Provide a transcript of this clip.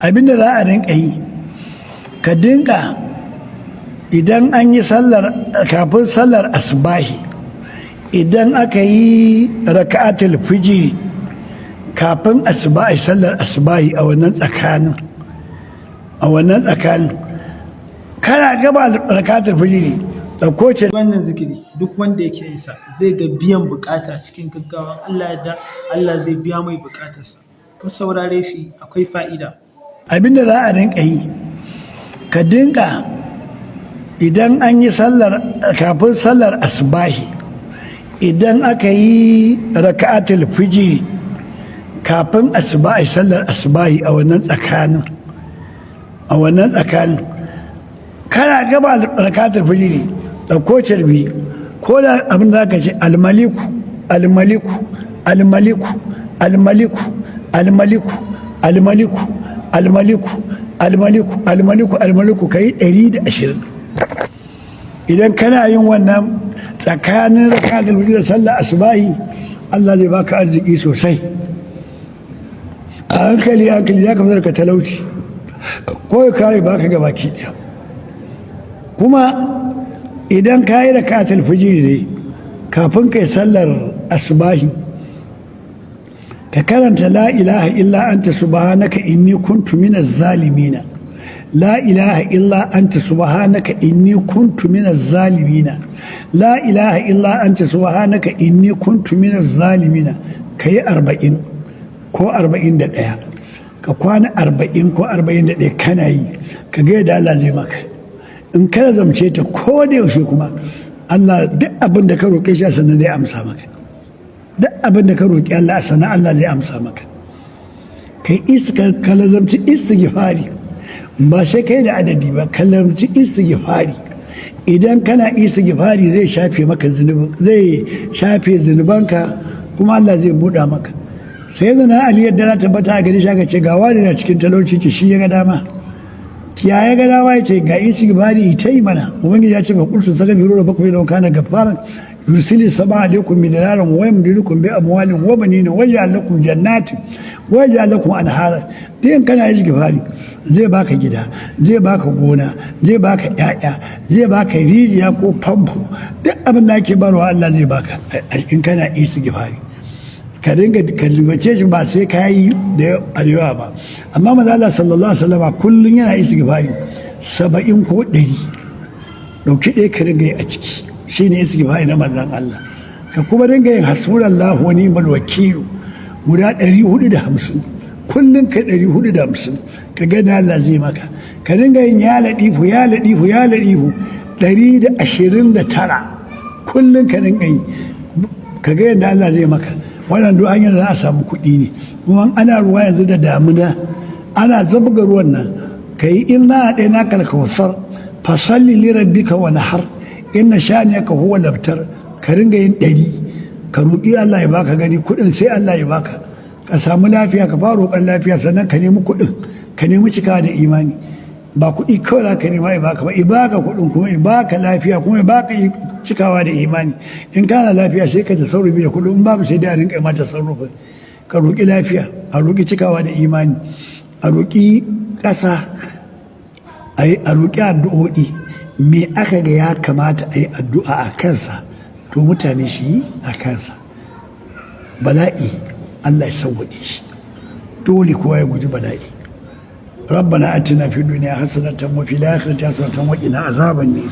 abinda za a rinka yi ka dinka idan an yi sallar kafin sallar asbahi idan aka yi raka'atul fijiri kafin asbahi sallar asbahi a wannan tsakanin kana gaba raka'atul fijiri dauko ce wannan zikiri duk wanda yake yin sa zai ga biyan bukata cikin gaggawa. Allah ya da Allah zai biya mai bukatarsa. Ku saurare shi, akwai fa'ida. abinda za a rinka yi ka dinka idan an yi sallar kafin sallar asbahi idan aka yi raka'atul fijiri kafin asbahi sallar asbahi a wannan tsakanin kana gaba raka'atul fijiri dauko carbi ko da abin da aka ce almaliku almaliku almaliku almaliku almaliku almaliku almaliku almaliku almaliku almaliku kai 120 idan kana yin wannan tsakanin rakatul fajr da sallar asbahi Allah zai baka arziki sosai a hankali ya ka fitar ka talauci ko ya kare baka ga baki daya kuma idan ka yi rakatul fajr ne kafin kai sallar asbahi ka karanta la ilaha illa anta subhanaka inni kuntu minaz zalimina la ilaha illa anta subhanaka inni kuntu minaz zalimina la ilaha illa anta subhanaka inni kuntu minaz zalimina kai 40 ko 41 ka kwana 40 ko 41 kana yi ka ga yadda Allah zai maka in kana zamce ta ko da yaushe kuma Allah duk abin da ka roƙe shi sannan zai amsa maka duk abin da ka roƙi Allah a sana Allah zai amsa maka kai ka lazamci istighfari ba sai kai da adadi ba ka lazamci istighfari idan kana istighfari zai shafe maka zunubanka kuma Allah zai buɗa maka sai zana Ali yadda za ta tabbata a gari shaka ce ga wani na cikin talauci ce shi ya ga dama ya ga dama ya ce ga istighfari ita yi mana ubangiji ya ce ba kulsu saka biro da bakwai don kana gafaran يرسل السماء عليكم مدرارا ويمددكم بأموال وبنين ويجعل لكم جنات ويجعل لكم أنهارا دين كان istighfari zai baka gida zai baka gona zai baka ƴaƴa zai baka rijiya ko famfo duk abin da ake barwa Allah zai baka in kana istighfari ka dinga kalmace shi ba sai ka yi da yawa ba amma manzo Allah sallallahu alaihi wasallam kullun yana istighfari 70 ko 100 dauki ɗaya ka dinga yi a ciki shi ne istighfari na manzan Allah ka kuma dinga yin hasbunallahu wa ni'mal wakilu guda 450 kullun ka 450 ka ga da Allah zai maka ka dinga yin ya ladifu ya ladifu ya ladifu 129 kullun ka dinga yi ka ga yadda Allah zai maka wannan duk hanyar da za a samu kuɗi ne kuma ana ruwa yanzu da damuna ana zabga ruwan nan kai inna ɗaya kalkawsar fasalli li rabbika wa nahar inna shaniyaka huwa labtar ka ringa yin 100 ka roƙi Allah ya baka gani kuɗin sai Allah ya baka ka samu lafiya ka fara roƙon lafiya sannan ka nemi kuɗin ka nemi cika da imani ba kuɗi kawai za ka nema ya baka ba ya baka kuɗin kuma ya baka lafiya kuma ya baka cikawa da imani in kana lafiya sai ka tasarrufi da kuɗin in babu sai da rinka ma tasarrufi ka roƙi lafiya a roƙi cikawa da imani a roƙi ƙasa a roƙi addu'o'i me aka ga ya kamata a yi addu'a a kansa to mutane su yi a kansa bala'i Allah ya sauwaƙe shi dole kowa ya guji bala'i rabbana atina fid dunya hasanatan wa fil akhirati hasanatan wa qina azaban nar